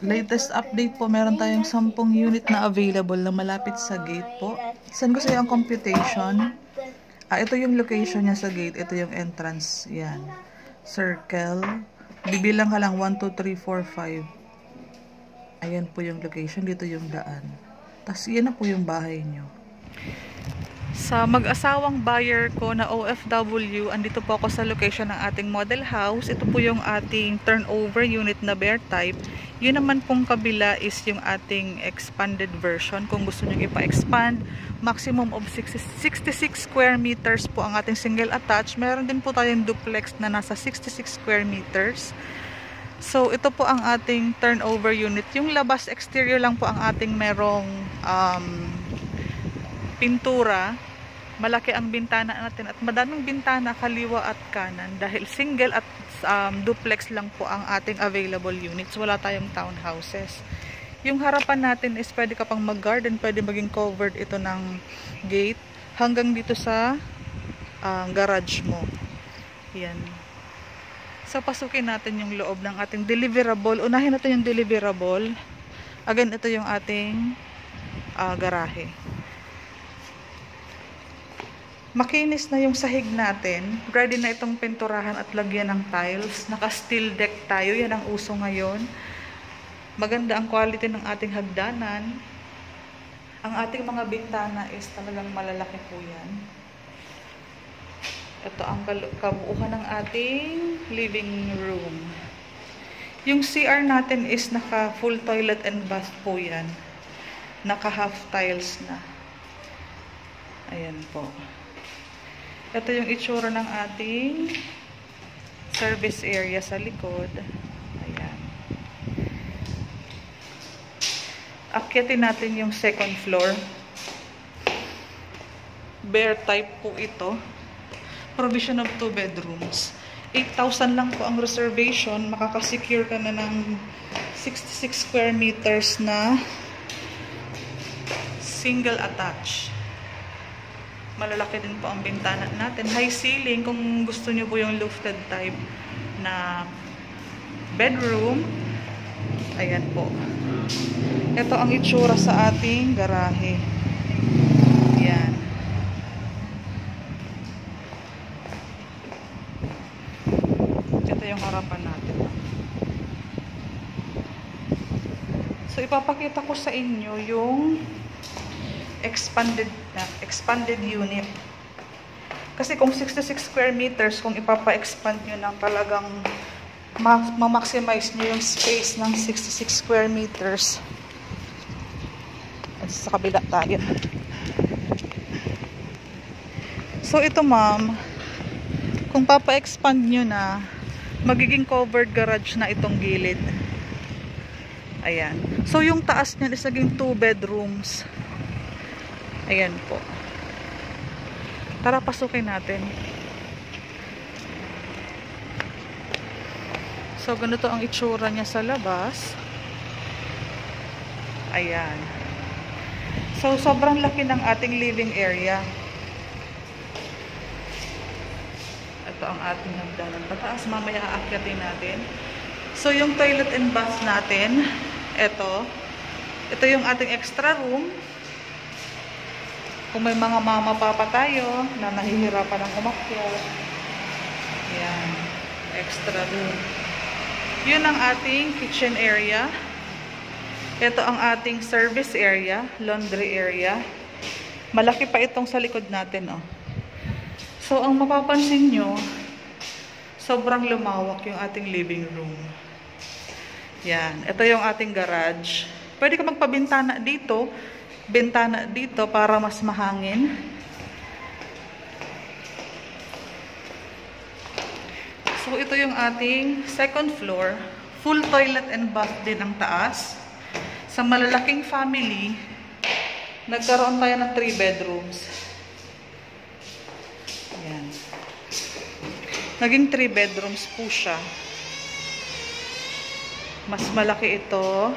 latest update po, meron tayong 10 unit na available na malapit sa gate po. Saan ko sa ang computation? Ito yung location niya sa gate. Ito yung entrance. Yan. Circle. Bibilang ka lang 1, 2, 3, 4, 5. Ayan po yung location. Dito yung daan. Tapos yan na po yung bahay nyo. Sa mag-asawang buyer ko na OFW, andito po ako sa location ng ating model house. Ito po yung ating turnover unit na bear type. Yun naman pong kabila is yung ating expanded version. Kung gusto nyo ipa-expand, maximum of 66 square meters po ang ating single attached. Meron din po tayong duplex na nasa 66 square meters. So, ito po ang ating turnover unit. Yung labas exterior lang po ang ating merong pintura. Malaki ang bintana natin at madaming bintana kaliwa at kanan dahil single at duplex lang po ang ating available units. Wala tayong townhouses. Yung harapan natin is pwede ka pang mag-garden, pwede maging covered ito ng gate hanggang dito sa garage mo. Yan. So, pasukin natin yung loob ng ating deliverable. Unahin natin yung deliverable. Again, ito yung ating garahe. Makinis na yung sahig natin. Ready na itong pinturahan at lagyan ng tiles. Naka-steel deck tayo. Yan ang uso ngayon. Maganda ang quality ng ating hagdanan. Ang ating mga bintana is talagang malalaki po yan. Ito ang kabuuhan ng ating living room. Yung CR natin is naka full toilet and bath po yan. Naka half tiles na. Ayan po. Ito yung itsura ng ating service area sa likod. Ayan. Akyatin natin yung second floor. Bear type po ito. Provision of 2 bedrooms. 8,000 lang po ang reservation. Makakasecure ka na ng 66 square meters na single attached. Malalaki din po ang bintana natin. High ceiling, kung gusto nyo po yung lofted type na bedroom. Ayan po. Ito ang itsura sa ating garahe. Ayan. Ito yung harapan natin. So, ipapakita ko sa inyo yung expanded unit. Kasi kung 66 square meters, kung ipapa-expand nyo ng talagang ma-maximize nyo yung space ng 66 square meters. At sa kabila tayo. So ito ma'am, kung papa-expand nyo na, magiging covered garage na itong gilid. Ayan. So yung taas nyan is naging 2 bedrooms. Ayan po. Tara, pasukin natin. So, ganito ang itsura niya sa labas. Ayan. So, sobrang laki ng ating living area. Ito ang ating hagdanan pataas. Mamaya aakyatin natin. So, yung toilet and bath natin, ito yung ating extra room. Kung may mga mama papa tayo na nahihirapan ng umakyat. Ayan. Extra room. Yun ang ating kitchen area. Ito ang ating service area, laundry area. Malaki pa itong sa likod natin, oh. So, ang mapapansin nyo, sobrang lumawak yung ating living room. Yan. Ito yung ating garage. Pwede ka magpabintana dito. Bintana dito para mas mahangin. So, ito yung ating second floor. Full toilet and bath din ang taas. Sa malalaking family, nagkaroon tayo ng 3 bedrooms. Ayan. Naging 3 bedrooms po siya. Mas malaki ito.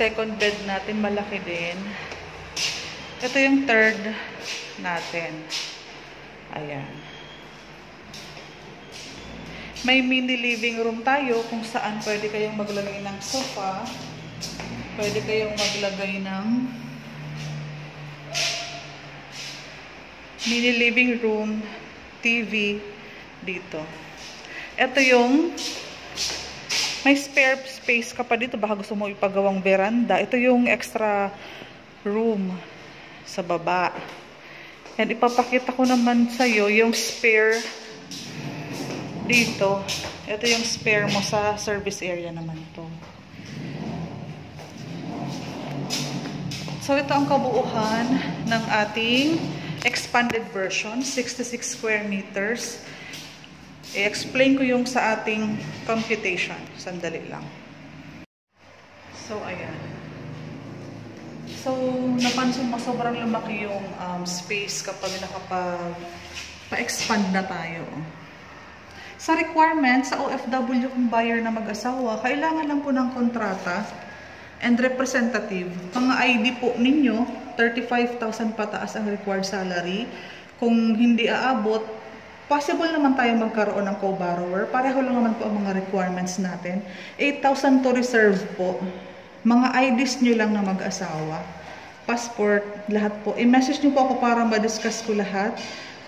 Second bed natin, malaki din. Ito yung third natin. Ayan. May mini living room tayo kung saan pwede kayong maglagay ng sofa. Pwede kayong maglagay ng mini living room, TV dito. Ito yung may spare space ka pa dito. Baka gusto mo ipagawang veranda. Ito yung extra room sa baba. And ipapakita ko naman sa'yo yung spare dito. Ito yung spare mo sa service area naman to. So, ito ang kabuuan ng ating expanded version, 66 square meters. I-explain ko yung sa ating computation. Sandali lang. So, ayan. So, napansin mo, sobrang lumaki yung space kapag nakapag-expand na tayo. Sa requirements, sa OFW kung buyer na mag-asawa, kailangan lang po ng kontrata and representative. Mga ID po ninyo, 35,000 pataas ang required salary. Kung hindi aabot, possible naman tayo magkaroon ng co-borrower. Pareho lang naman po ang mga requirements natin. 8,000 to reserve po. Mga IDs nyo lang na mag-asawa. Passport, lahat po. I-message nyo po ako para ma-discuss ko lahat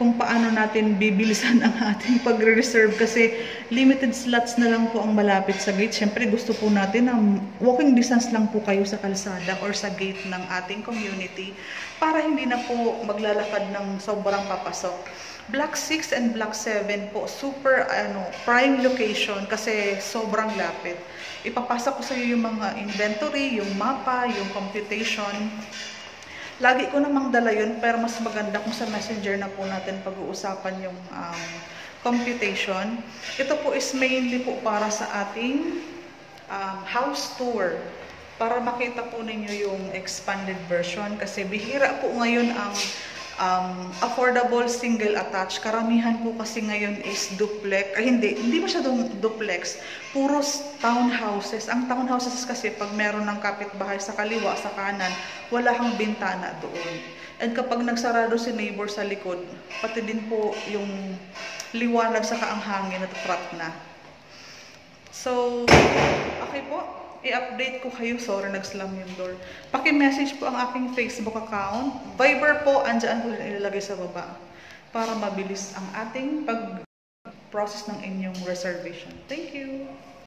kung paano natin bibilisan ang ating pagre-reserve kasi limited slots na lang po ang malapit sa gate. Siyempre gusto po natin na walking distance lang po kayo sa kalsada or sa gate ng ating community para hindi na po maglalakad ng sobrang papasok. Block 6 and Block 7 po, super prime location kasi sobrang lapit. Ipapasa ko sa iyo yung mga inventory, yung mapa, yung computation. Lagi ko namang dala yun, pero mas maganda kung sa messenger na po natin pag-uusapan yung computation. Ito po is mainly po para sa ating house tour. Para makita po ninyo yung expanded version. Kasi bihira po ngayon ang affordable single attached. Karamihan po kasi ngayon is duplex. Ay, hindi masyadong duplex. Puros townhouses. Ang townhouses kasi pag meron ng kapitbahay sa kaliwa, sa kanan, wala kang bintana doon. And kapag nagsarado si neighbor sa likod, pati din po yung liwanag sa ang hangin natatrap na. So, okay po. I-update ko kayo. Sorry, nag-slam yung door. Paki-message po ang aking Facebook account. Viber po, andyan ko ilalagay sa baba. Para mabilis ang ating pag-process ng inyong reservation. Thank you!